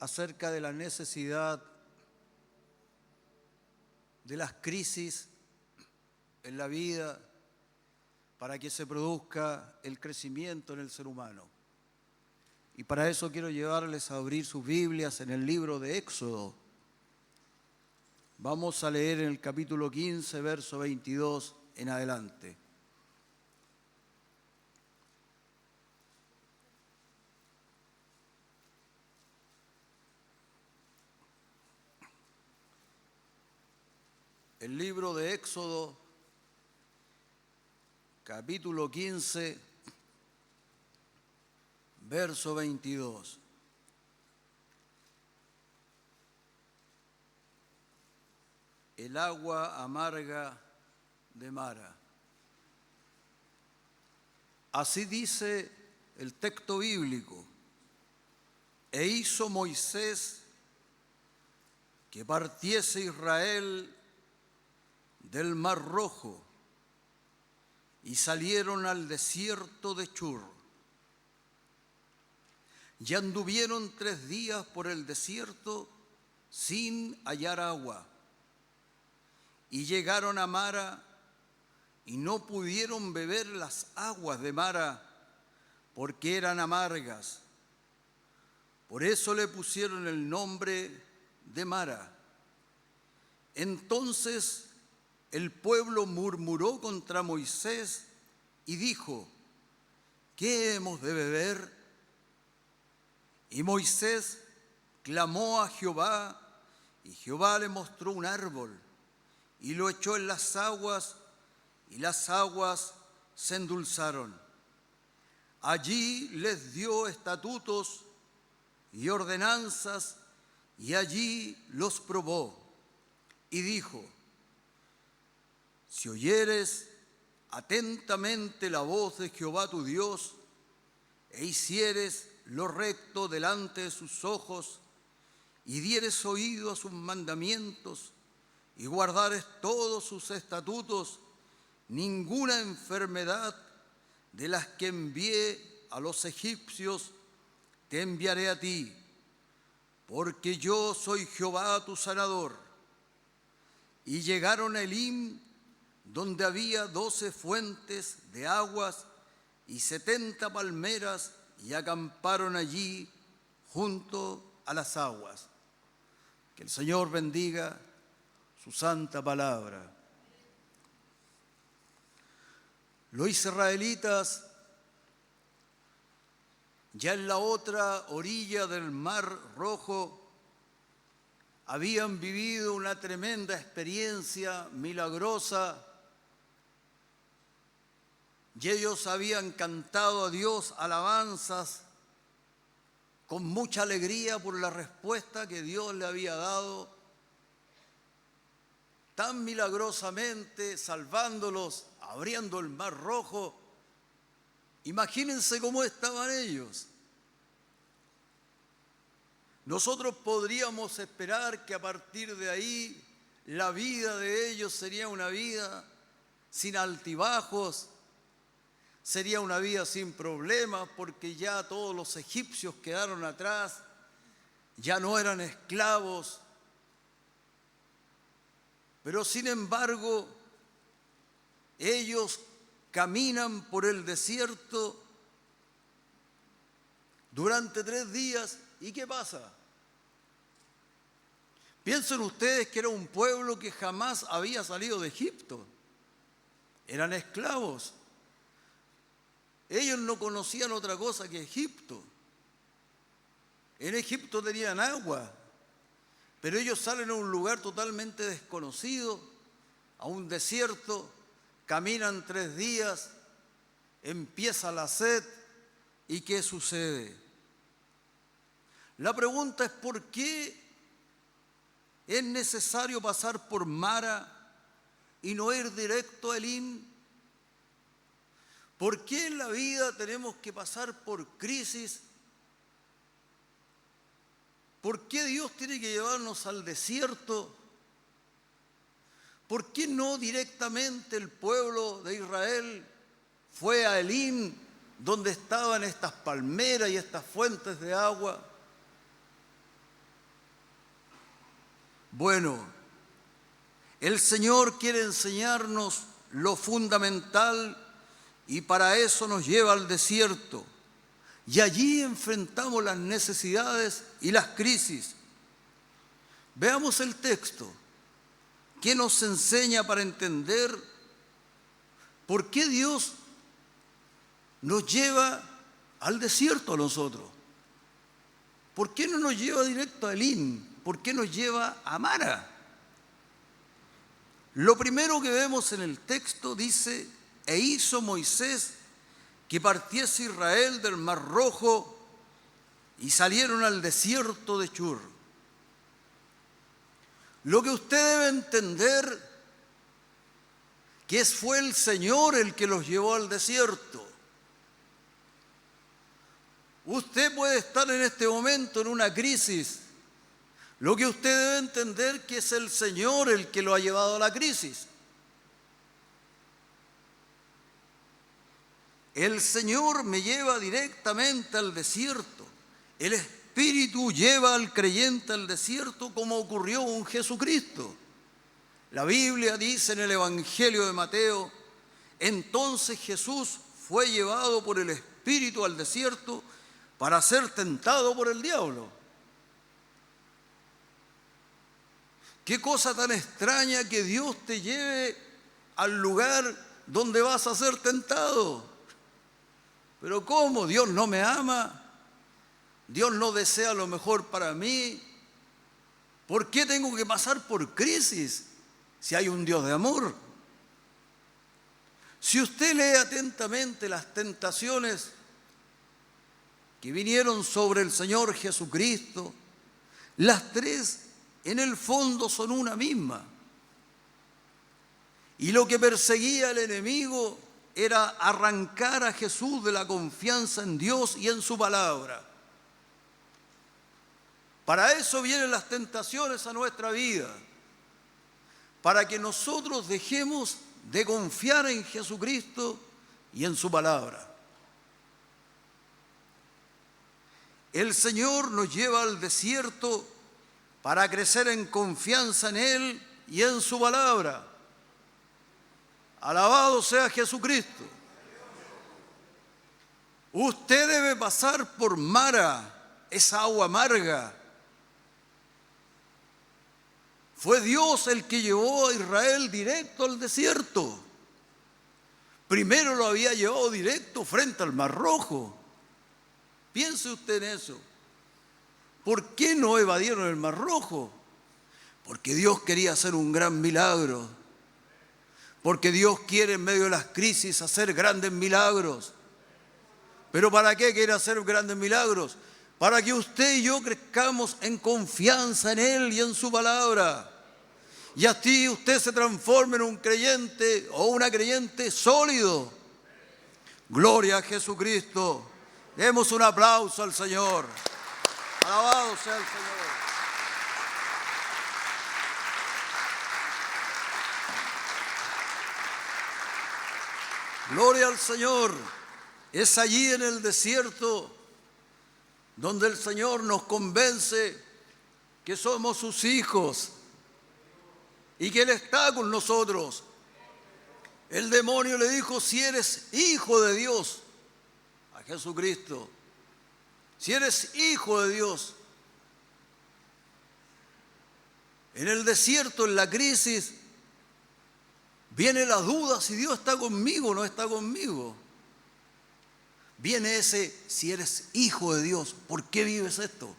acerca de la necesidad de las crisis en la vida para que se produzca el crecimiento en el ser humano. Y para eso quiero llevarles a abrir sus Biblias en el libro de Éxodo. Vamos a leer en el capítulo 15, verso 22 en adelante. El libro de Éxodo, capítulo 15, verso 22. El agua amarga de Mara. Así dice el texto bíblico. E hizo Moisés que partiese Israel del Mar Rojo, y salieron al desierto de Chur. Y anduvieron 3 días por el desierto sin hallar agua. Y llegaron a Mara, y no pudieron beber las aguas de Mara, porque eran amargas. Por eso le pusieron el nombre de Mara. Entonces el pueblo murmuró contra Moisés y dijo: ¿qué hemos de beber? Y Moisés clamó a Jehová, y Jehová le mostró un árbol, y lo echó en las aguas, y las aguas se endulzaron. Allí les dio estatutos y ordenanzas, y allí los probó. Y dijo: si oyeres atentamente la voz de Jehová tu Dios, e hicieres lo recto delante de sus ojos, y dieres oído a sus mandamientos, y guardares todos sus estatutos, ninguna enfermedad de las que envié a los egipcios te enviaré a ti, porque yo soy Jehová tu sanador. Y llegaron a Elim, donde había 12 fuentes de aguas y 70 palmeras, y acamparon allí junto a las aguas. Que el Señor bendiga su santa palabra. Los israelitas, ya en la otra orilla del Mar Rojo, habían vivido una tremenda experiencia milagrosa, y ellos habían cantado a Dios alabanzas con mucha alegría por la respuesta que Dios le había dado, tan milagrosamente salvándolos, abriendo el Mar Rojo. Imagínense cómo estaban ellos. Nosotros podríamos esperar que a partir de ahí la vida de ellos sería una vida sin altibajos, sería una vida sin problemas, porque ya todos los egipcios quedaron atrás, ya no eran esclavos. Pero sin embargo, ellos caminan por el desierto durante 3 días. ¿Y qué pasa? Piensen ustedes que era un pueblo que jamás había salido de Egipto. Eran esclavos. Ellos no conocían otra cosa que Egipto. En Egipto tenían agua, pero ellos salen a un lugar totalmente desconocido, a un desierto, caminan 3 días, empieza la sed, ¿y qué sucede? La pregunta es: ¿por qué es necesario pasar por Mara y no ir directo a Elim? ¿Por qué en la vida tenemos que pasar por crisis? ¿Por qué Dios tiene que llevarnos al desierto? ¿Por qué no directamente el pueblo de Israel fue a Elim, donde estaban estas palmeras y estas fuentes de agua? Bueno, el Señor quiere enseñarnos lo fundamental y para eso nos lleva al desierto. Y allí enfrentamos las necesidades y las crisis. Veamos el texto. ¿Qué nos enseña para entender por qué Dios nos lleva al desierto a nosotros? ¿Por qué no nos lleva directo a Elín? ¿Por qué nos lleva a Mara? Lo primero que vemos en el texto dice: e hizo Moisés que partiese Israel del Mar Rojo y salieron al desierto de Shur. Lo que usted debe entender que fue el Señor el que los llevó al desierto. Usted puede estar en este momento en una crisis. Lo que usted debe entender que es el Señor el que lo ha llevado a la crisis. El Señor me lleva directamente al desierto. El Espíritu lleva al creyente al desierto como ocurrió con Jesucristo. La Biblia dice en el Evangelio de Mateo: entonces Jesús fue llevado por el Espíritu al desierto para ser tentado por el diablo. Qué cosa tan extraña que Dios te lleve al lugar donde vas a ser tentado. Pero ¿cómo? ¿Dios no me ama? ¿Dios no desea lo mejor para mí? ¿Por qué tengo que pasar por crisis si hay un Dios de amor? Si usted lee atentamente las tentaciones que vinieron sobre el Señor Jesucristo, las tres en el fondo son una misma. Y lo que perseguía el enemigo era arrancar a Jesús de la confianza en Dios y en su palabra. Para eso vienen las tentaciones a nuestra vida, para que nosotros dejemos de confiar en Jesucristo y en su palabra. El Señor nos lleva al desierto para crecer en confianza en Él y en su palabra. Alabado sea Jesucristo. Usted debe pasar por Mara, esa agua amarga. Fue Dios el que llevó a Israel directo al desierto. Primero lo había llevado directo frente al Mar Rojo. Piense usted en eso. ¿Por qué no evadieron el Mar Rojo? Porque Dios quería hacer un gran milagro. Porque Dios quiere en medio de las crisis hacer grandes milagros. ¿Pero para qué quiere hacer grandes milagros? Para que usted y yo crezcamos en confianza en Él y en su palabra. Y así usted se transforme en un creyente o una creyente sólido. Gloria a Jesucristo. Demos un aplauso al Señor. Alabado sea el Señor. Gloria al Señor. Es allí en el desierto donde el Señor nos convence que somos sus hijos y que Él está con nosotros. El demonio le dijo: si eres hijo de Dios, a Jesucristo, si eres hijo de Dios. En el desierto, en la crisis, viene la duda si Dios está conmigo o no está conmigo. Viene ese: si eres hijo de Dios, ¿por qué vives esto?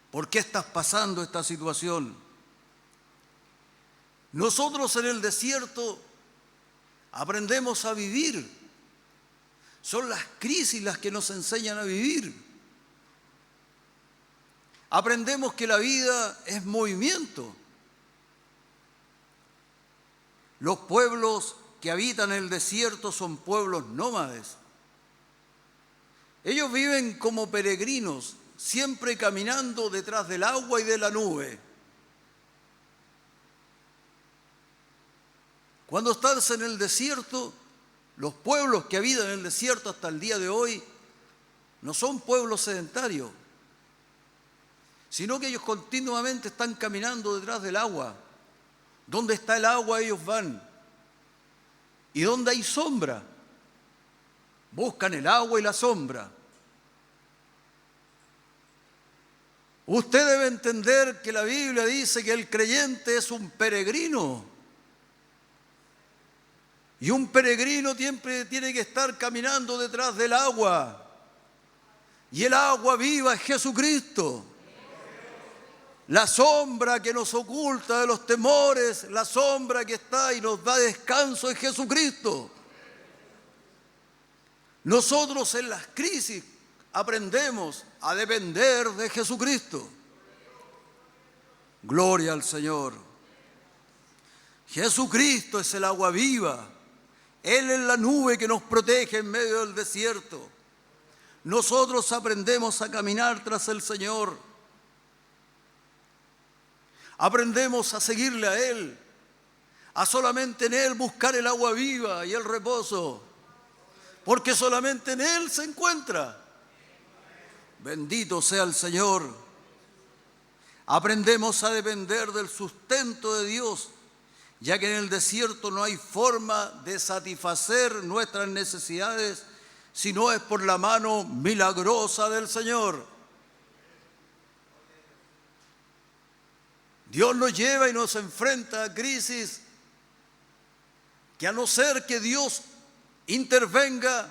¿Por qué estás pasando esta situación? Nosotros en el desierto aprendemos a vivir. Son las crisis las que nos enseñan a vivir. Aprendemos que la vida es movimiento. Los pueblos que habitan el desierto son pueblos nómades. Ellos viven como peregrinos, siempre caminando detrás del agua y de la nube. Cuando estás en el desierto, los pueblos que habitan en el desierto hasta el día de hoy no son pueblos sedentarios, sino que ellos continuamente están caminando detrás del agua. Donde está el agua, ellos van. Y donde hay sombra, buscan el agua y la sombra. Usted debe entender que la Biblia dice que el creyente es un peregrino. Y un peregrino siempre tiene que estar caminando detrás del agua. Y el agua viva es Jesucristo. La sombra que nos oculta de los temores, la sombra que está y nos da descanso es Jesucristo. Nosotros en las crisis aprendemos a depender de Jesucristo. Gloria al Señor. Jesucristo es el agua viva. Él es la nube que nos protege en medio del desierto. Nosotros aprendemos a caminar tras el Señor. Aprendemos a seguirle a Él, a solamente en Él buscar el agua viva y el reposo, porque solamente en Él se encuentra. Bendito sea el Señor. Aprendemos a depender del sustento de Dios, ya que en el desierto no hay forma de satisfacer nuestras necesidades, si no es por la mano milagrosa del Señor. Dios nos lleva y nos enfrenta a crisis que a no ser que Dios intervenga,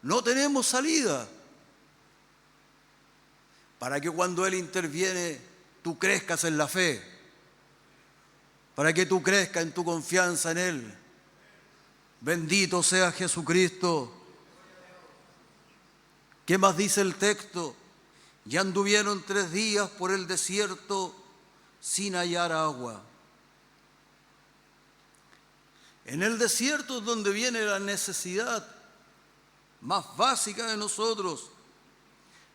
no tenemos salida. Para que cuando Él interviene, tú crezcas en la fe. Para que tú crezcas en tu confianza en Él. Bendito sea Jesucristo. ¿Qué más dice el texto? Y anduvieron 3 días por el desierto sin hallar agua. En el desierto es donde viene la necesidad más básica de nosotros,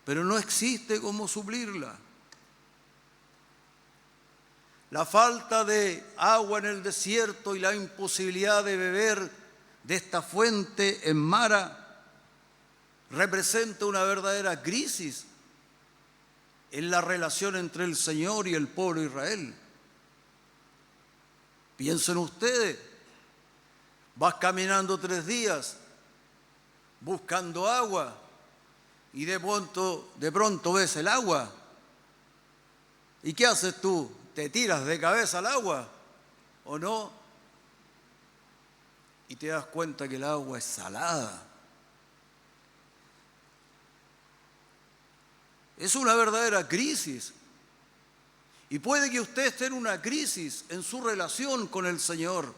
pero no existe cómo suplirla. La falta de agua en el desierto y la imposibilidad de beber de esta fuente en Mara representa una verdadera crisis en la relación entre el Señor y el pueblo de Israel. Piensen ustedes, vas caminando 3 días buscando agua y de pronto ves el agua. ¿Y qué haces tú? ¿Te tiras de cabeza al agua o no? Y te das cuenta que el agua es salada. Es una verdadera crisis. Y puede que usted esté en una crisis en su relación con el Señor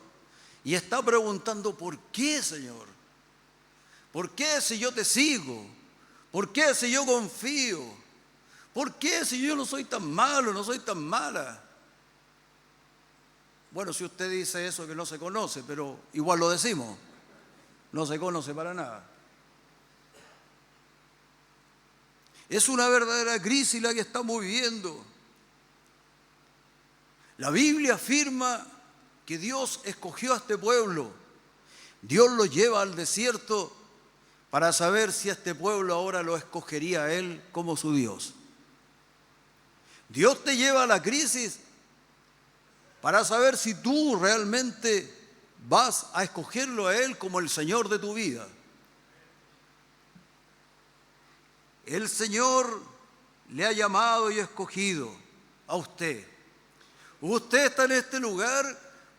y está preguntando, ¿por qué, Señor? ¿Por qué si yo te sigo? ¿Por qué si yo confío? ¿Por qué si yo no soy tan malo, no soy tan mala? Bueno, si usted dice eso que no se conoce, pero igual lo decimos, no se conoce para nada. Es una verdadera crisis la que estamos viviendo. La Biblia afirma que Dios escogió a este pueblo. Dios lo lleva al desierto para saber si este pueblo ahora lo escogería a Él como su Dios. Dios te lleva a la crisis para saber si tú realmente vas a escogerlo a Él como el Señor de tu vida. El Señor le ha llamado y escogido a usted. Usted está en este lugar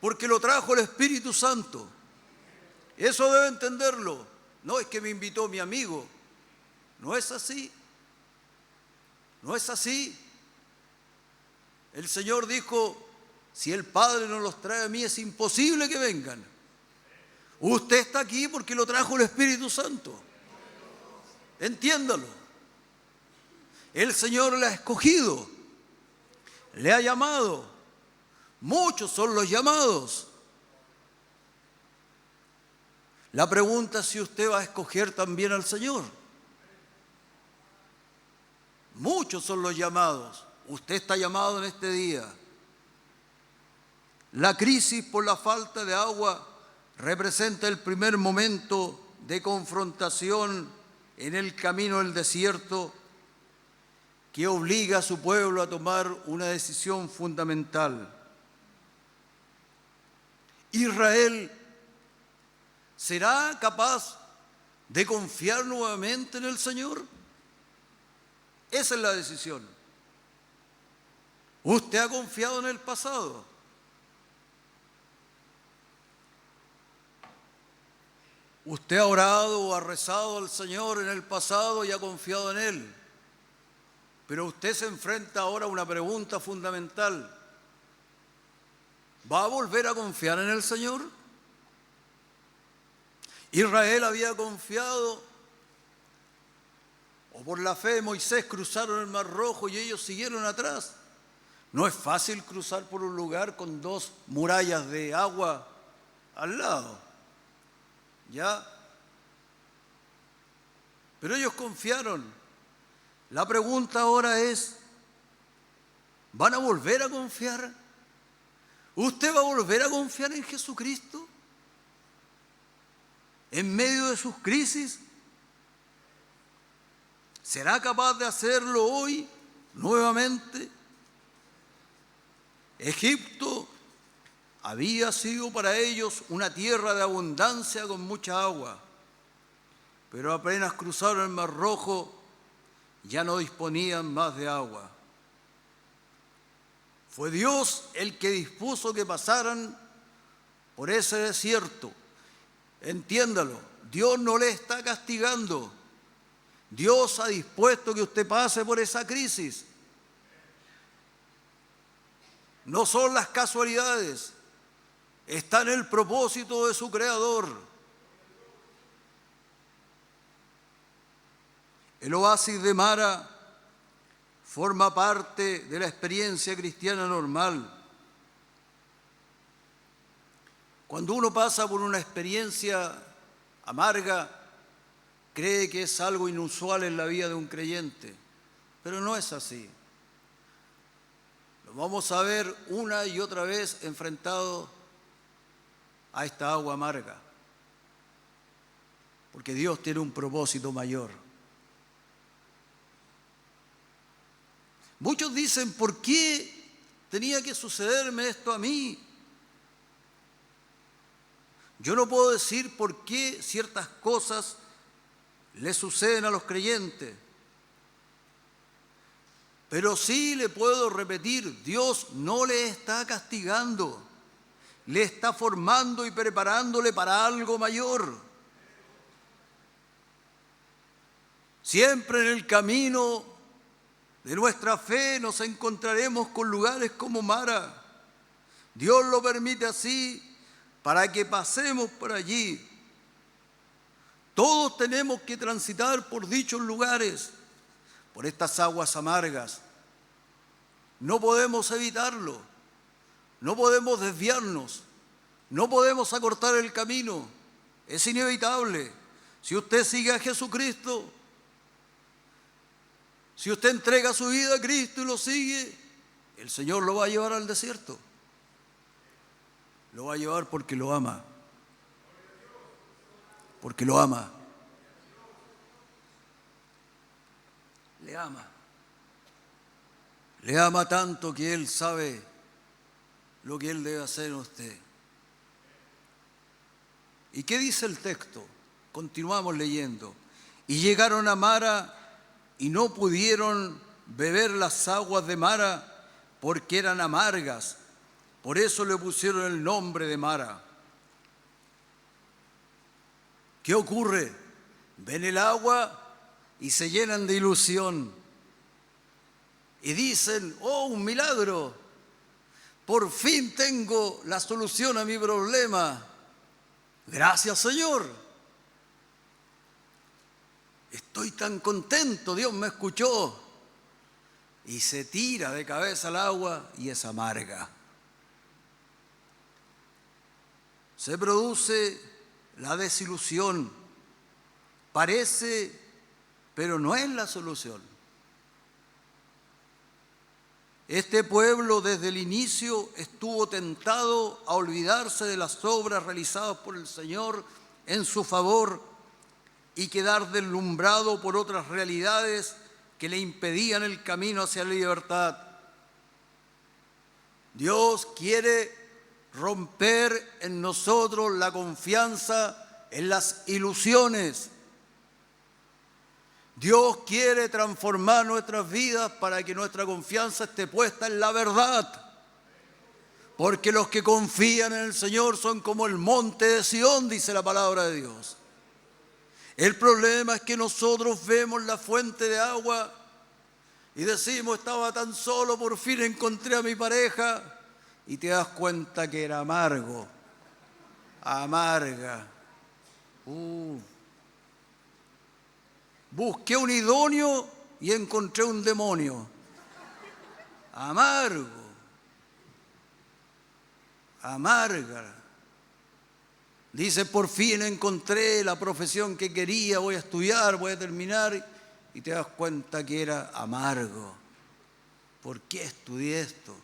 porque lo trajo el Espíritu Santo. Eso debe entenderlo. No es que me invitó mi amigo. No es así. No es así. El Señor dijo, si el Padre no los trae a mí, es imposible que vengan. Usted está aquí porque lo trajo el Espíritu Santo. Entiéndalo. El Señor le ha escogido, le ha llamado. Muchos son los llamados. La pregunta es si usted va a escoger también al Señor. Muchos son los llamados. Usted está llamado en este día. La crisis por la falta de agua representa el primer momento de confrontación en el camino del desierto que obliga a su pueblo a tomar una decisión fundamental. Israel ¿será capaz de confiar nuevamente en el Señor? Esa es la decisión. Usted ha confiado en el pasado. Usted ha orado o ha rezado al Señor en el pasado y ha confiado en Él. Pero usted se enfrenta ahora a una pregunta fundamental. ¿Va a volver a confiar en el Señor? Israel había confiado, o por la fe de Moisés cruzaron el Mar Rojo y ellos siguieron atrás. No es fácil cruzar por un lugar con 2 murallas de agua al lado, ¿ya? Pero ellos confiaron. La pregunta ahora es, ¿van a volver a confiar? ¿Usted va a volver a confiar en Jesucristo? ¿En medio de sus crisis? ¿Será capaz de hacerlo hoy nuevamente? Egipto había sido para ellos una tierra de abundancia con mucha agua, pero apenas cruzaron el Mar Rojo ya no disponían más de agua. Fue Dios el que dispuso que pasaran por ese desierto. Entiéndalo, Dios no le está castigando. Dios ha dispuesto que usted pase por esa crisis. No son las casualidades, está en el propósito de su Creador. El oasis de Mara forma parte de la experiencia cristiana normal. Cuando uno pasa por una experiencia amarga, cree que es algo inusual en la vida de un creyente, pero no es así. Lo vamos a ver una y otra vez enfrentado a esta agua amarga, porque Dios tiene un propósito mayor. Muchos dicen, ¿por qué tenía que sucederme esto a mí? Yo no puedo decir por qué ciertas cosas le suceden a los creyentes, pero sí le puedo repetir, Dios no le está castigando, le está formando y preparándole para algo mayor. Siempre en el camino de nuestra fe nos encontraremos con lugares como Mara. Dios lo permite así para que pasemos por allí. Todos tenemos que transitar por dichos lugares, por estas aguas amargas. No podemos evitarlo, no podemos desviarnos, no podemos acortar el camino. Es inevitable. Si usted sigue a Jesucristo, si usted entrega su vida a Cristo y lo sigue, el Señor lo va a llevar al desierto. Lo va a llevar porque lo ama. Porque lo ama. Le ama. Le ama tanto que Él sabe lo que Él debe hacer en usted. ¿Y qué dice el texto? Continuamos leyendo. Y llegaron a Mara y no pudieron beber las aguas de Mara porque eran amargas. Por eso le pusieron el nombre de Mara. ¿Qué ocurre? Ven el agua y se llenan de ilusión. Y dicen, oh, un milagro. Por fin tengo la solución a mi problema. Gracias, Señor. Estoy tan contento, Dios me escuchó. Y se tira de cabeza al agua y es amarga. Se produce la desilusión. Parece, pero no es la solución. Este pueblo desde el inicio estuvo tentado a olvidarse de las obras realizadas por el Señor en su favor y quedar deslumbrado por otras realidades que le impedían el camino hacia la libertad. Dios quiere romper en nosotros la confianza en las ilusiones. Dios quiere transformar nuestras vidas para que nuestra confianza esté puesta en la verdad. Porque los que confían en el Señor son como el monte de Sión, dice la palabra de Dios. El problema es que nosotros vemos la fuente de agua y decimos, estaba tan solo, por fin encontré a mi pareja, y te das cuenta que era amargo, amarga. Busqué un idóneo y encontré un demonio. Amargo, amarga. Dice, por fin encontré la profesión que quería, voy a estudiar, voy a terminar, y te das cuenta que era amargo. ¿Por qué estudié esto?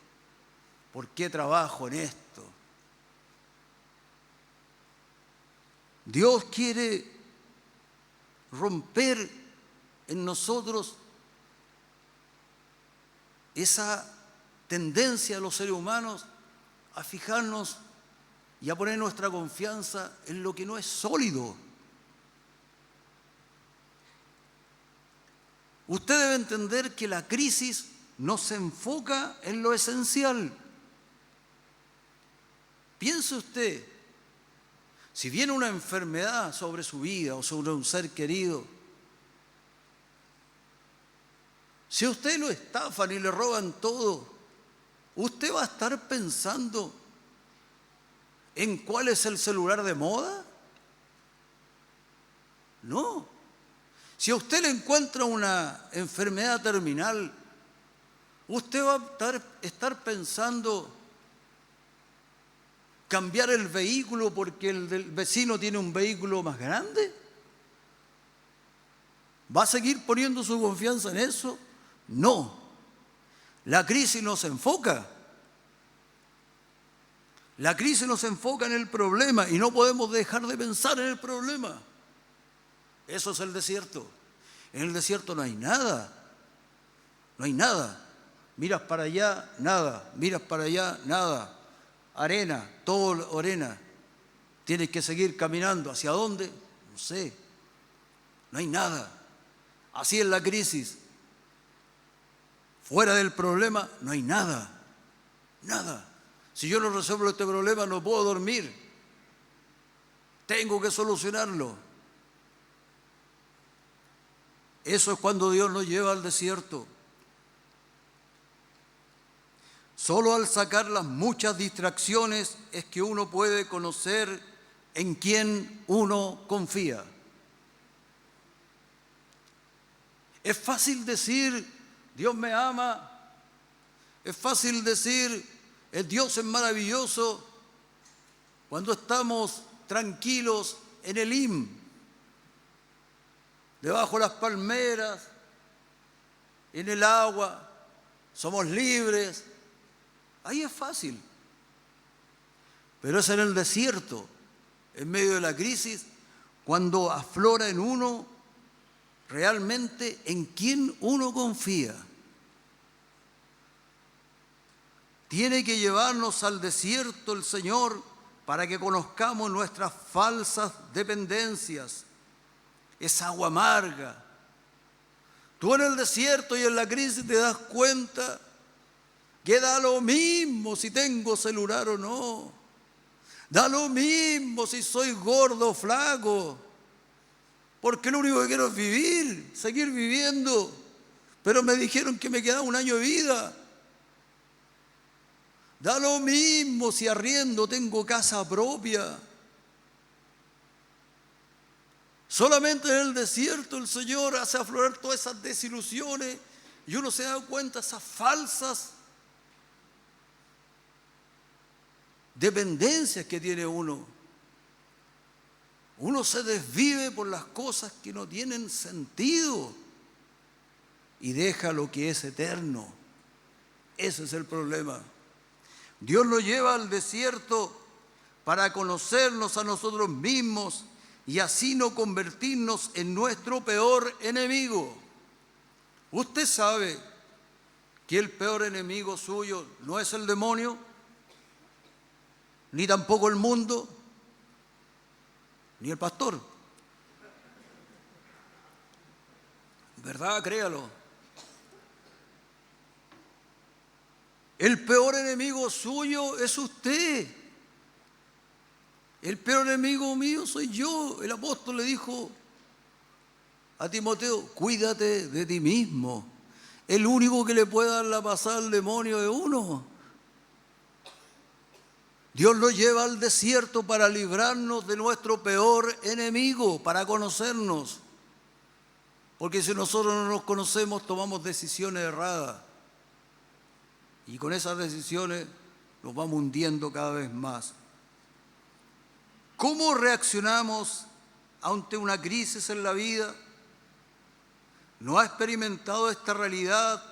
¿Por qué trabajo en esto? Dios quiere romper en nosotros esa tendencia de los seres humanos a fijarnos y a poner nuestra confianza en lo que no es sólido. Usted debe entender que la crisis no se enfoca en lo esencial. Piense usted, si viene una enfermedad sobre su vida o sobre un ser querido, si a usted lo estafan y le roban todo, ¿usted va a estar pensando en cuál es el celular de moda? No. Si a usted le encuentra una enfermedad terminal, ¿usted va a estar pensando cambiar el vehículo porque el del vecino tiene un vehículo más grande? ¿Va a seguir poniendo su confianza en eso? No. La crisis nos enfoca. La crisis nos enfoca en el problema y no podemos dejar de pensar en el problema. Eso es el desierto. En el desierto no hay nada. No hay nada. Miras para allá, nada. Miras para allá, nada. Arena, todo arena. Tienes que seguir caminando. ¿Hacia dónde? No sé. No hay nada. Así es la crisis. Fuera del problema no hay nada. Nada. Si yo no resuelvo este problema no puedo dormir. Tengo que solucionarlo. Eso es cuando Dios nos lleva al desierto. Solo al sacar las muchas distracciones es que uno puede conocer en quién uno confía. Es fácil decir, Dios me ama. Es fácil decir, el Dios es maravilloso, cuando estamos tranquilos en Elim, debajo de las palmeras, en el agua, somos libres. Ahí es fácil. Pero es en el desierto, en medio de la crisis, cuando aflora en uno realmente en quién uno confía. Tiene que llevarnos al desierto el Señor para que conozcamos nuestras falsas dependencias. Es agua amarga. Tú en el desierto y en la crisis te das cuenta que da lo mismo si tengo celular o no. Da lo mismo si soy gordo o flaco. Porque lo único que quiero es vivir, seguir viviendo. Pero me dijeron que me quedaba un año de vida. Da lo mismo si arriendo, tengo casa propia. Solamente en el desierto el Señor hace aflorar todas esas desilusiones y uno se da cuenta de esas falsas dependencias que tiene uno. Uno se desvive por las cosas que no tienen sentido y deja lo que es eterno. Ese es el problema. Dios nos lleva al desierto para conocernos a nosotros mismos y así no convertirnos en nuestro peor enemigo. ¿Usted sabe que el peor enemigo suyo no es el demonio, ni tampoco el mundo, ni el pastor? ¿Verdad? Créalo. El peor enemigo suyo es usted. El peor enemigo mío soy yo. El apóstol le dijo a Timoteo, cuídate de ti mismo. El único que le puede dar la pasada al demonio es uno. Dios lo lleva al desierto para librarnos de nuestro peor enemigo, para conocernos. Porque si nosotros no nos conocemos, tomamos decisiones erradas. Y con esas decisiones nos vamos hundiendo cada vez más. ¿Cómo reaccionamos ante una crisis en la vida? ¿No ha experimentado esta realidad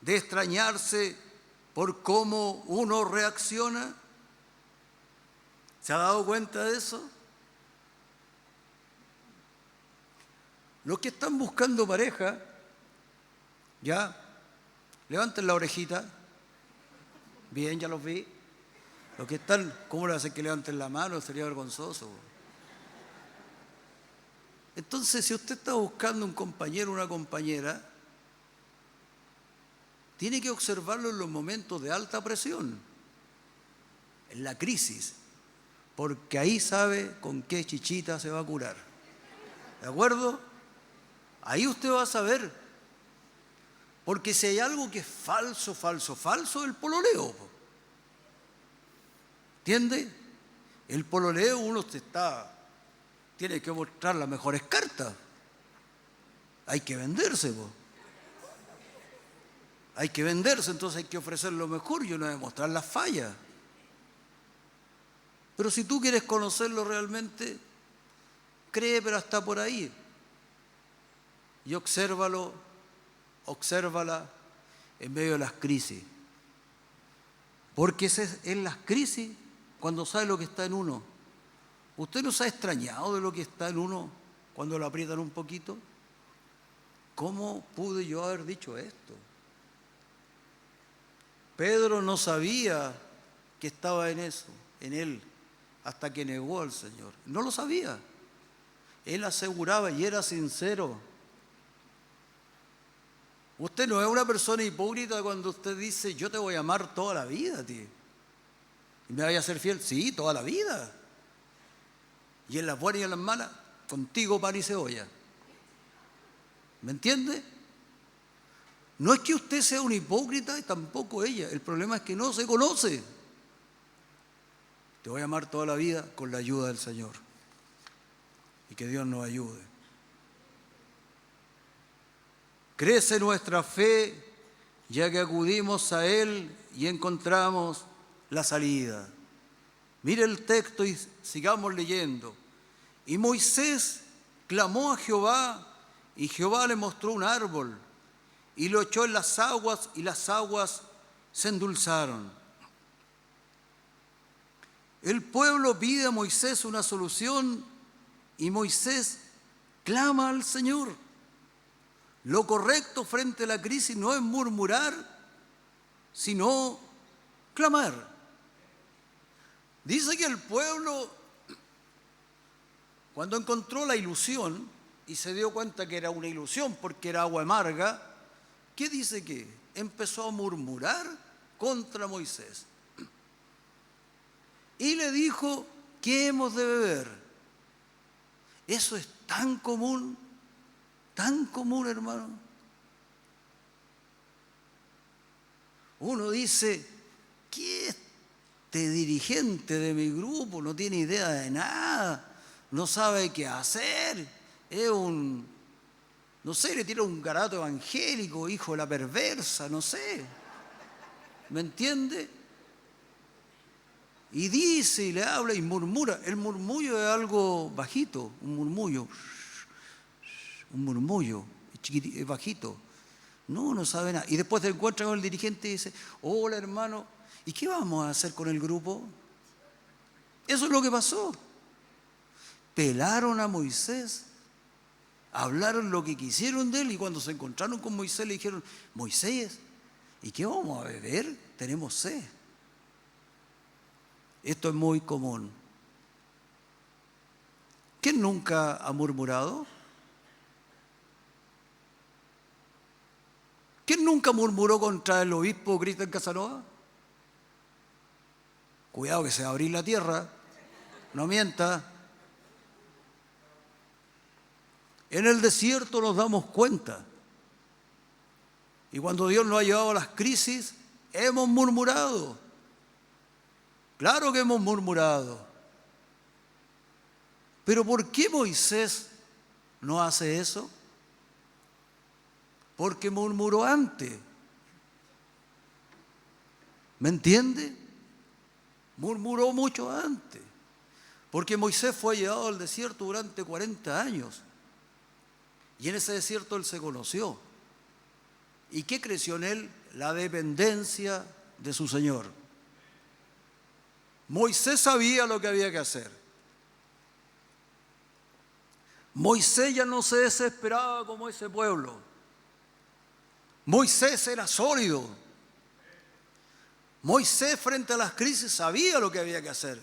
de extrañarse por cómo uno reacciona? ¿Se ha dado cuenta de eso? Los que están buscando pareja, ya, levanten la orejita. Bien, ya los vi. Los que están, ¿cómo le hacen que levanten la mano? Sería vergonzoso. Entonces, si usted está buscando un compañero o una compañera, tiene que observarlo en los momentos de alta presión, en la crisis, porque ahí sabe con qué chichita se va a curar. ¿De acuerdo? Ahí usted va a saber. Porque si hay algo que es falso, el pololeo. ¿Entiende? El pololeo uno tiene que mostrar las mejores cartas. Hay que venderse, Hay que venderse, entonces hay que ofrecer lo mejor y uno debe mostrar las fallas. Pero si tú quieres conocerlo realmente, cree, pero hasta por ahí. Y obsérvala en medio de las crisis. Porque es en las crisis cuando sabe lo que está en uno. ¿Usted no se ha extrañado de lo que está en uno cuando lo aprietan un poquito? ¿Cómo pude yo haber dicho esto? Pedro no sabía que estaba en eso, en él, hasta que negó al Señor. No lo sabía. Él aseguraba y era sincero. Usted no es una persona hipócrita cuando usted dice, yo te voy a amar toda la vida, tío. ¿Y me vaya a ser fiel? Sí, toda la vida. Y en las buenas y en las malas, contigo pan y cebolla. ¿Me entiende? No es que usted sea un hipócrita y tampoco ella. El problema es que no se conoce. Te voy a amar toda la vida con la ayuda del Señor. Y que Dios nos ayude. Crece nuestra fe, ya que acudimos a Él y encontramos la salida. Mire el texto y sigamos leyendo. Y Moisés clamó a Jehová, y Jehová le mostró un árbol, y lo echó en las aguas, y las aguas se endulzaron. El pueblo pide a Moisés una solución, y Moisés clama al Señor. Lo correcto frente a la crisis no es murmurar, sino clamar. Dice que el pueblo, cuando encontró la ilusión y se dio cuenta que era una ilusión porque era agua amarga, ¿qué dice que? Empezó a murmurar contra Moisés. Y le dijo, ¿qué hemos de beber? Eso es tan común, hermano. Uno dice, ¿qué este dirigente de mi grupo no tiene idea de nada? No sabe qué hacer. Es no sé, le tira un garato evangélico, hijo de la perversa, no sé. ¿Me entiende? Y dice y le habla y murmura. El murmullo es algo bajito, un murmullo, es bajito. No sabe nada. Y después se encuentra con el dirigente y dice, hola hermano, ¿y qué vamos a hacer con el grupo? Eso es lo que pasó. Pelaron a Moisés Hablaron lo que quisieron de él y cuando se encontraron con Moisés le dijeron: Moisés, ¿y qué vamos a beber? Tenemos sed. Esto es muy común. ¿Quién nunca ha murmurado? ¿Quién nunca murmuró contra el obispo Cristian Casanova? Cuidado que se va a abrir la tierra, no mienta. En el desierto nos damos cuenta. Y cuando Dios nos ha llevado a las crisis, hemos murmurado. Claro que hemos murmurado. Pero ¿por qué Moisés no hace eso? Porque murmuró antes. ¿Me entiende? Murmuró mucho antes. Porque Moisés fue llevado al desierto durante 40 años. Y en ese desierto él se conoció. ¿Y qué creció en él? La dependencia de su Señor. Moisés sabía lo que había que hacer. Moisés ya no se desesperaba como ese pueblo. Moisés era sólido. Moisés frente a las crisis sabía lo que había que hacer.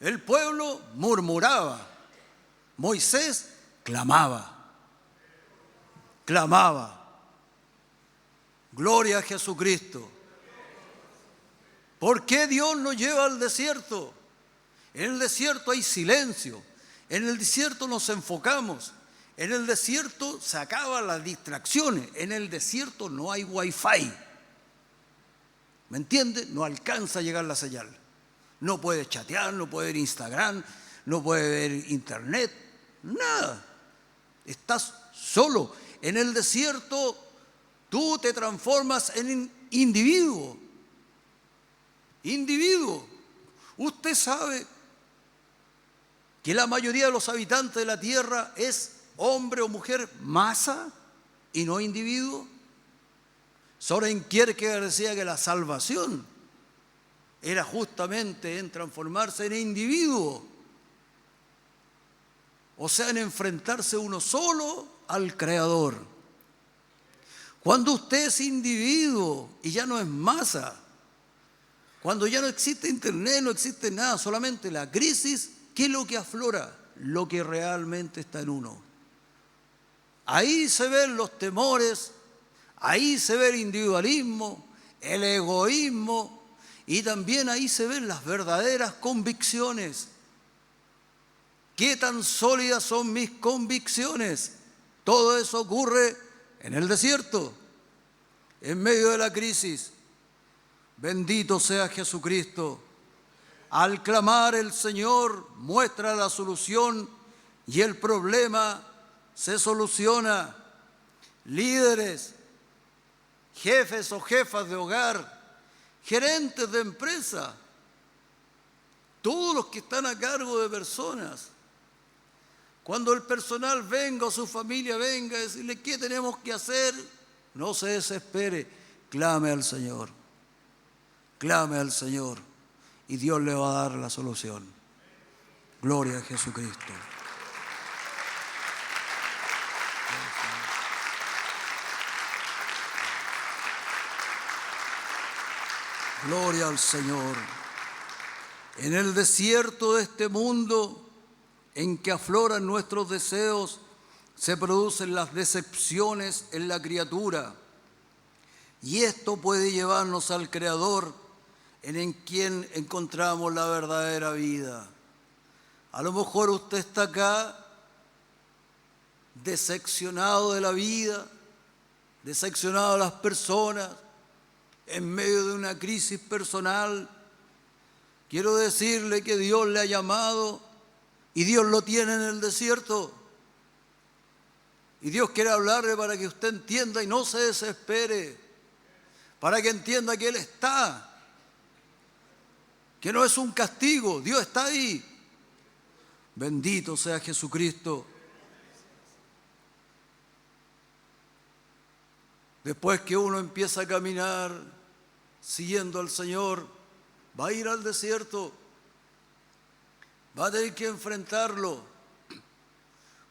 El pueblo murmuraba. Moisés clamaba. Clamaba. Gloria a Jesucristo. ¿Por qué Dios nos lleva al desierto? En el desierto hay silencio. En el desierto nos enfocamos. En el desierto se acaban las distracciones. En el desierto no hay wifi. ¿Me entiende? No alcanza a llegar la señal. No puede chatear, no puede ver Instagram, no puede ver internet, nada. Estás solo. En el desierto tú te transformas en individuo. Individuo. Usted sabe que la mayoría de los habitantes de la tierra es hombre o mujer masa y no individuo. Soren Kierkegaard decía que la salvación era justamente en transformarse en individuo. O sea, en enfrentarse uno solo al Creador. Cuando usted es individuo y ya no es masa, cuando ya no existe internet, no existe nada, solamente la crisis, ¿qué es lo que aflora? Lo que realmente está en uno. Ahí se ven los temores, ahí se ve el individualismo, el egoísmo y también ahí se ven las verdaderas convicciones. ¿Qué tan sólidas son mis convicciones? Todo eso ocurre en el desierto, en medio de la crisis. Bendito sea Jesucristo. Al clamar el Señor muestra la solución y el problema se soluciona. Líderes, jefes o jefas de hogar, gerentes de empresa, todos los que están a cargo de personas, cuando el personal venga o su familia venga a decirle qué tenemos que hacer, no se desespere, clame al Señor. Clame al Señor y Dios le va a dar la solución. Gloria a Jesucristo. Gloria al Señor. En el desierto de este mundo en que afloran nuestros deseos, se producen las decepciones en la criatura. Y esto puede llevarnos al Creador, en quien encontramos la verdadera vida. A lo mejor usted está acá decepcionado de la vida, decepcionado de las personas, en medio de una crisis personal. Quiero decirle que Dios le ha llamado y Dios lo tiene en el desierto. Y Dios quiere hablarle para que usted entienda y no se desespere, para que entienda que Él está, que no es un castigo, Dios está ahí. Bendito sea Jesucristo. Después que uno empieza a caminar siguiendo al Señor, va a ir al desierto, va a tener que enfrentarlo.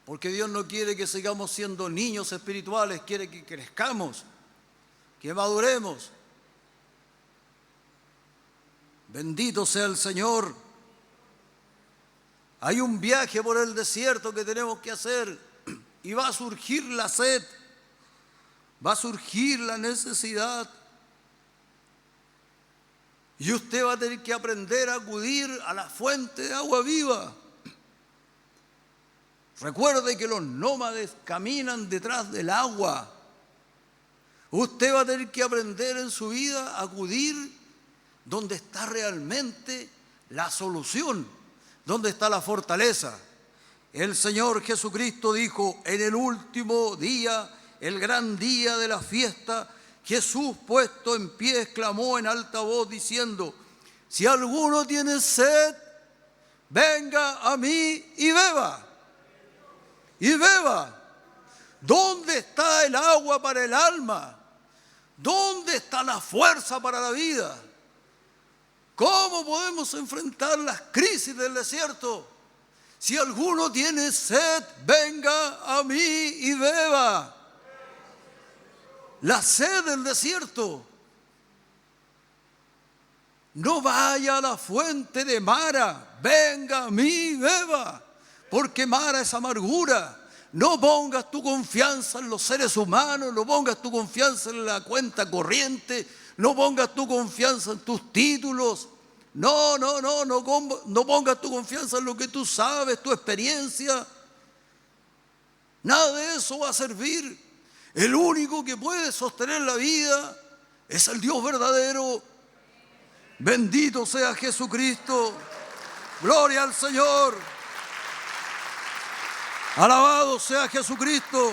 Porque Dios no quiere que sigamos siendo niños espirituales, quiere que crezcamos, que maduremos. Bendito sea el Señor. Hay un viaje por el desierto que tenemos que hacer y va a surgir la sed, va a surgir la necesidad. Y usted va a tener que aprender a acudir a la fuente de agua viva. Recuerde que los nómades caminan detrás del agua. Usted va a tener que aprender en su vida a acudir donde está realmente la solución, donde está la fortaleza. El Señor Jesucristo dijo: en el último día, el gran día de la fiesta, Jesús, puesto en pie, exclamó en alta voz diciendo: si alguno tiene sed, venga a mí y beba. Y beba. ¿Dónde está el agua para el alma? ¿Dónde está la fuerza para la vida? ¿Cómo podemos enfrentar las crisis del desierto? Si alguno tiene sed, venga a mí y beba. La sed del desierto. No vaya a la fuente de Mara, venga a mí y beba. Porque Mara es amargura. No pongas tu confianza en los seres humanos, no pongas tu confianza en la cuenta corriente, no pongas tu confianza en tus títulos. No pongas tu confianza en lo que tú sabes, tu experiencia. Nada de eso va a servir. El único que puede sostener la vida es el Dios verdadero. Bendito sea Jesucristo. Gloria al Señor. Alabado sea Jesucristo.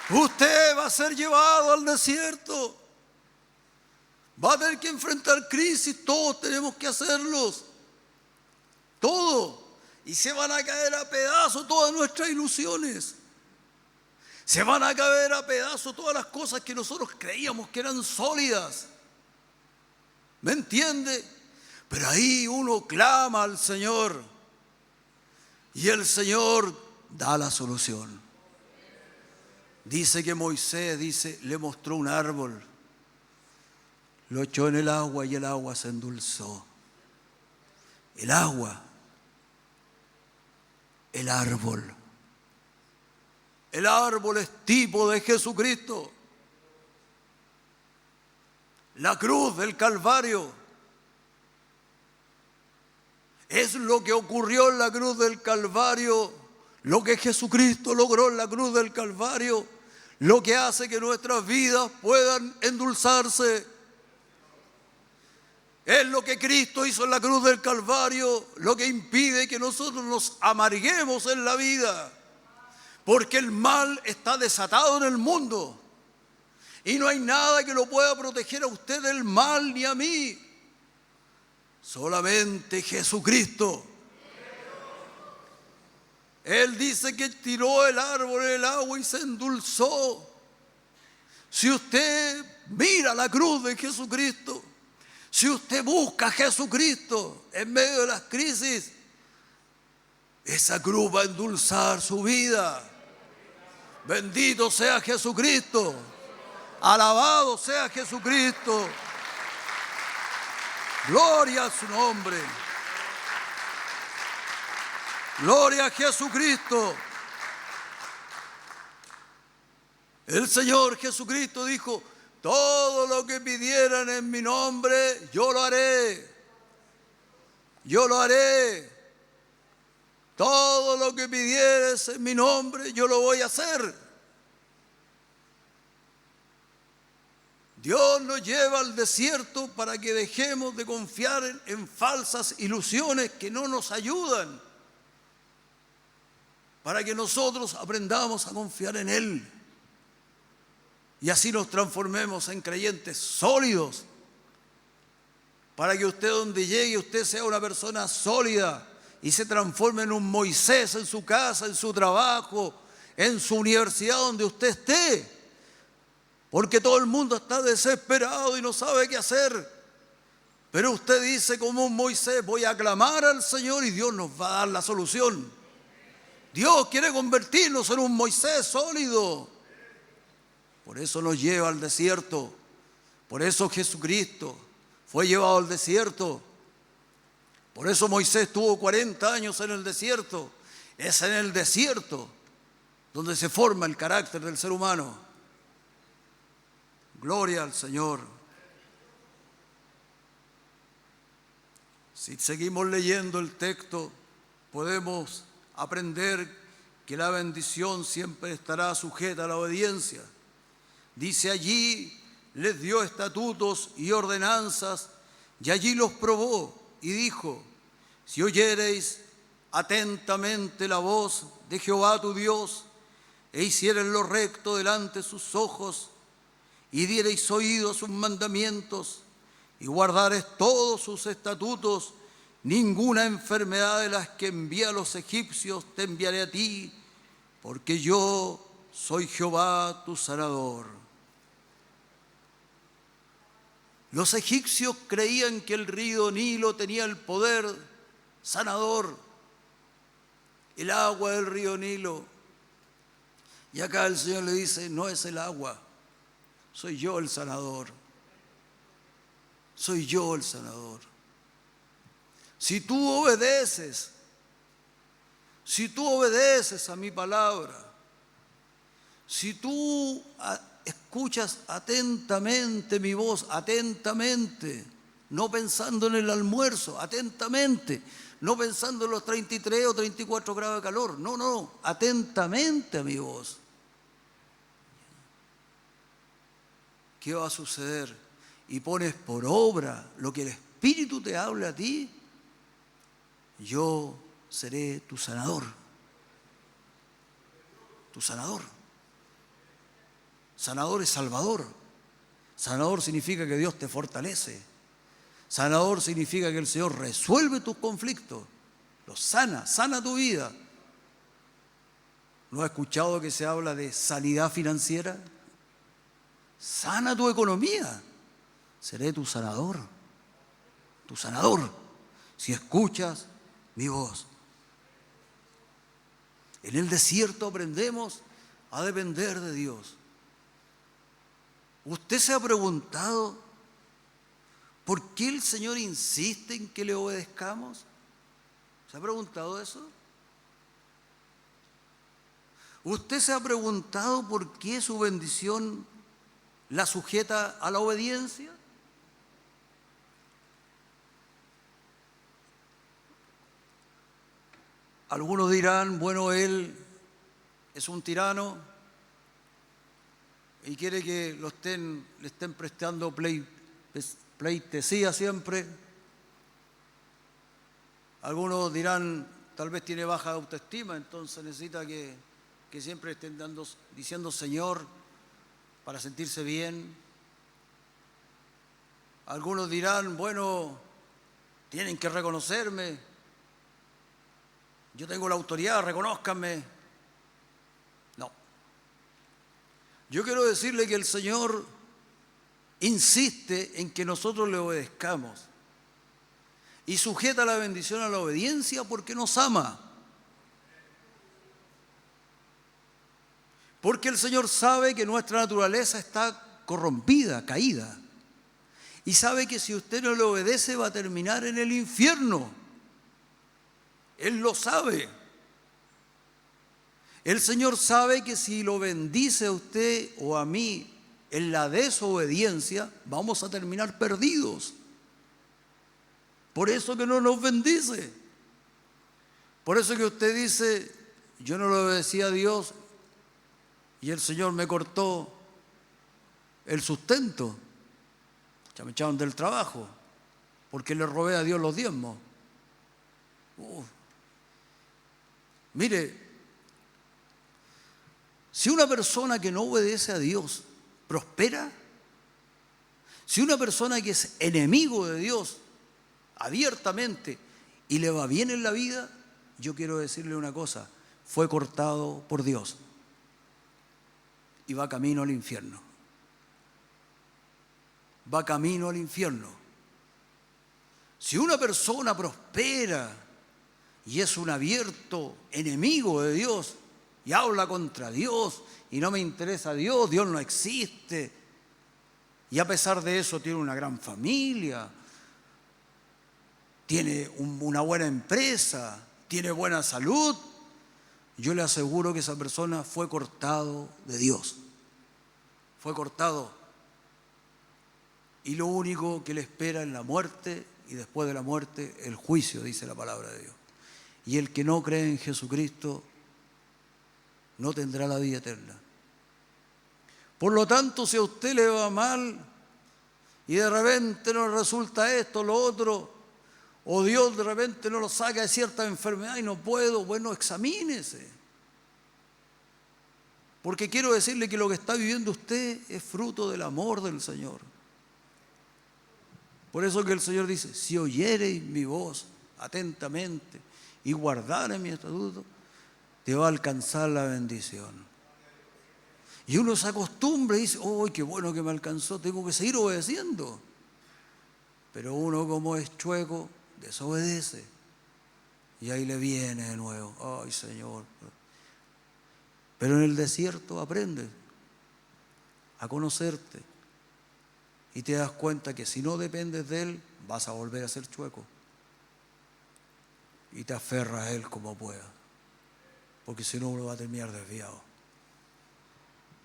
Usted va a ser llevado al desierto. Va a tener que enfrentar crisis. Todos tenemos que hacerlos. Todos. Y se van a caer a pedazos todas nuestras ilusiones. Se van a caer a pedazos todas las cosas que nosotros creíamos que eran sólidas. ¿Me entiende? Pero ahí uno clama al Señor y el Señor da la solución. Dice que Moisés, le mostró un árbol, lo echó en el agua y el agua se endulzó. El agua, el árbol. El árbol es tipo de Jesucristo. La cruz del Calvario es lo que ocurrió en la cruz del Calvario, lo que Jesucristo logró en la cruz del Calvario, lo que hace que nuestras vidas puedan endulzarse. Es lo que Cristo hizo en la cruz del Calvario, lo que impide que nosotros nos amarguemos en la vida, porque el mal está desatado en el mundo y no hay nada que lo pueda proteger a usted del mal ni a mí. Solamente Jesucristo. Él dice que tiró el árbol en el agua y se endulzó. Si usted mira la cruz de Jesucristo, si usted busca a Jesucristo en medio de las crisis, esa cruz va a endulzar su vida. Bendito sea Jesucristo. Alabado sea Jesucristo. Gloria a su nombre. Gloria a Jesucristo. El Señor Jesucristo dijo: todo lo que pidieran en mi nombre, yo lo haré. Yo lo haré. Todo lo que pidieres en mi nombre, yo lo voy a hacer. Dios nos lleva al desierto para que dejemos de confiar en falsas ilusiones que no nos ayudan, para que nosotros aprendamos a confiar en Él y así nos transformemos en creyentes sólidos, para que usted, donde llegue, usted sea una persona sólida y se transforme en un Moisés en su casa, en su trabajo, en su universidad, donde usted esté. Porque todo el mundo está desesperado y no sabe qué hacer. Pero usted dice como un Moisés, voy a clamar al Señor y Dios nos va a dar la solución. Dios quiere convertirnos en un Moisés sólido. Por eso nos lleva al desierto. Por eso Jesucristo fue llevado al desierto. Por eso Moisés tuvo 40 años en el desierto. Es en el desierto donde se forma el carácter del ser humano. Gloria al Señor. Si seguimos leyendo el texto, podemos aprender que la bendición siempre estará sujeta a la obediencia. Dice allí, les dio estatutos y ordenanzas, y allí los probó y dijo, si oyereis atentamente la voz de Jehová tu Dios, e hiciereis lo recto delante de sus ojos, y diereis oído a sus mandamientos, y guardareis todos sus estatutos, ninguna enfermedad de las que envié a los egipcios te enviaré a ti, porque yo soy Jehová tu sanador. Los egipcios creían que el río Nilo tenía el poder sanador, el agua del río Nilo. Y acá el Señor le dice, no es el agua, soy yo el sanador. Soy yo el sanador. Si tú obedeces a mi palabra, si tú escuchas atentamente mi voz, atentamente, no pensando en el almuerzo, atentamente, no pensando en los 33 o 34 grados de calor, no, atentamente a mi voz. ¿Qué va a suceder? Y pones por obra lo que el Espíritu te hable a ti, yo seré tu sanador. Tu sanador. Sanador es salvador. Sanador significa que Dios te fortalece. Sanador significa que el Señor resuelve tus conflictos, los sana tu vida. ¿No has escuchado que se habla de sanidad financiera? Sana tu economía. Seré tu sanador, si escuchas mi voz. En el desierto aprendemos a depender de Dios. ¿Usted se ha preguntado por qué el Señor insiste en que le obedezcamos? ¿Se ha preguntado eso? ¿Usted se ha preguntado por qué su bendición la sujeta a la obediencia? Algunos dirán, bueno, él es un tirano y quiere que le estén prestando pleitesía siempre. Algunos dirán, tal vez tiene baja autoestima, entonces necesita que siempre estén diciendo Señor para sentirse bien. Algunos dirán, bueno, tienen que reconocerme. Yo tengo la autoridad, reconózcanme. No. Yo quiero decirle que el Señor insiste en que nosotros le obedezcamos y sujeta la bendición a la obediencia porque nos ama. Porque el Señor sabe que nuestra naturaleza está corrompida, caída. Y sabe que si usted no le obedece va a terminar en el infierno. Él lo sabe. El Señor sabe que si lo bendice a usted o a mí en la desobediencia, vamos a terminar perdidos. Por eso que no nos bendice. Por eso que usted dice, yo no le obedecí a Dios y el Señor me cortó el sustento. Ya me echaron del trabajo porque le robé a Dios los diezmos. Mire, si una persona que no obedece a Dios prospera, si una persona que es enemigo de Dios abiertamente y le va bien en la vida, yo quiero decirle una cosa, fue cortado por Dios y va camino al infierno. Va camino al infierno. Si una persona prospera y es un abierto enemigo de Dios y habla contra Dios y no me interesa Dios, Dios no existe, y a pesar de eso tiene una gran familia, tiene una buena empresa, tiene buena salud, yo le aseguro que esa persona fue cortado de Dios. Fue cortado. Y lo único que le espera es la muerte, y después de la muerte el juicio, dice la palabra de Dios. Y el que no cree en Jesucristo no tendrá la vida eterna. Por lo tanto, si a usted le va mal y de repente no resulta esto, lo otro, o Dios de repente no lo saca de cierta enfermedad y no puedo, bueno, examínese. Porque quiero decirle que lo que está viviendo usted es fruto del amor del Señor. Por eso que el Señor dice, si oyereis mi voz atentamente y guardareis mi estatuto, te va a alcanzar la bendición. Y uno se acostumbra y dice, ¡oh, qué bueno que me alcanzó! Tengo que seguir obedeciendo. Pero uno, como es chueco, desobedece. Y ahí le viene de nuevo, ¡ay, Señor! Pero en el desierto aprendes a conocerte y te das cuenta que si no dependes de Él, vas a volver a ser chueco. Y te aferras a Él como puedas, porque si no uno va a terminar desviado.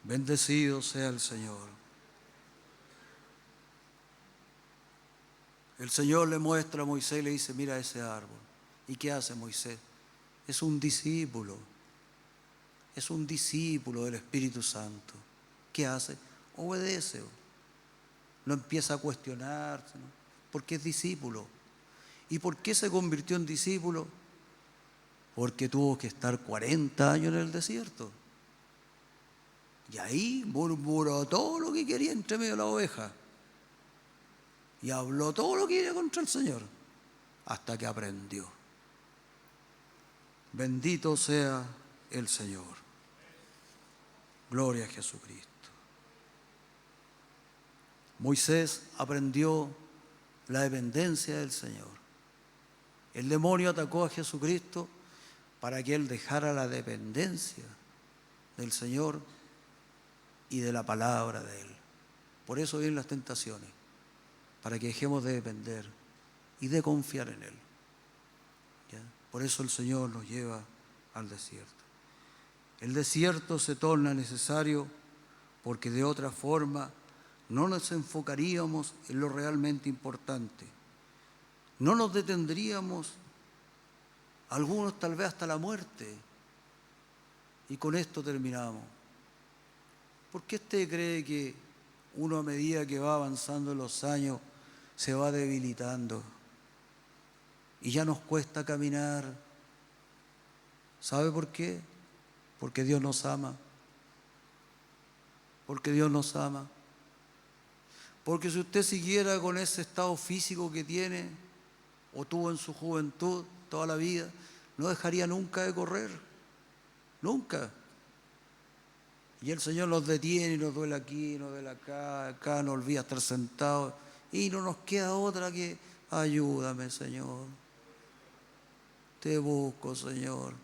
Bendecido sea el Señor. El Señor le muestra a Moisés y le dice, mira ese árbol. ¿Y qué hace Moisés? Es un discípulo. Es un discípulo del Espíritu Santo. ¿Qué hace? Obedece. No empieza a cuestionarse, ¿no? Porque es discípulo. ¿Y por qué se convirtió en discípulo? Porque tuvo que estar 40 años en el desierto. Y ahí murmuró todo lo que quería entre medio de la oveja. Y habló todo lo que quería contra el Señor. Hasta que aprendió. Bendito sea el Señor. Gloria a Jesucristo. Moisés aprendió la dependencia del Señor. El demonio atacó a Jesucristo para que Él dejara la dependencia del Señor y de la palabra de Él. Por eso vienen las tentaciones, para que dejemos de depender y de confiar en Él. ¿Ya? Por eso el Señor nos lleva al desierto. El desierto se torna necesario porque de otra forma no nos enfocaríamos en lo realmente importante. No nos detendríamos, algunos tal vez hasta la muerte. Y con esto terminamos. ¿Por qué usted cree que uno a medida que va avanzando en los años se va debilitando? Y ya nos cuesta caminar. ¿Sabe por qué? Porque Dios nos ama. Porque Dios nos ama. Porque si usted siguiera con ese estado físico que tiene o tuvo en su juventud toda la vida, no dejaría nunca de correr. Nunca. Y el Señor nos detiene y nos duele aquí, nos duele acá, acá nos olvida estar sentados. Y no nos queda otra que ayúdame, Señor. Te busco, Señor.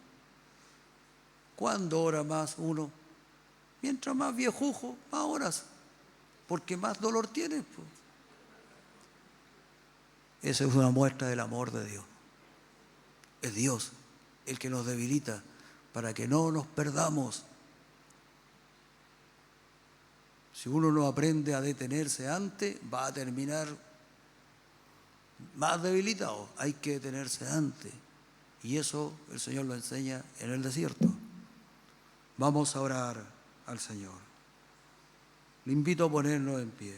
¿Cuándo ora más uno? Mientras más viejujo, más horas. Porque más dolor tienes. Pues. Esa es una muestra del amor de Dios. Es Dios el que nos debilita para que no nos perdamos. Si uno no aprende a detenerse antes, va a terminar más debilitado. Hay que detenerse antes. Y eso el Señor lo enseña en el desierto. Vamos a orar al Señor. Le invito a ponernos en pie.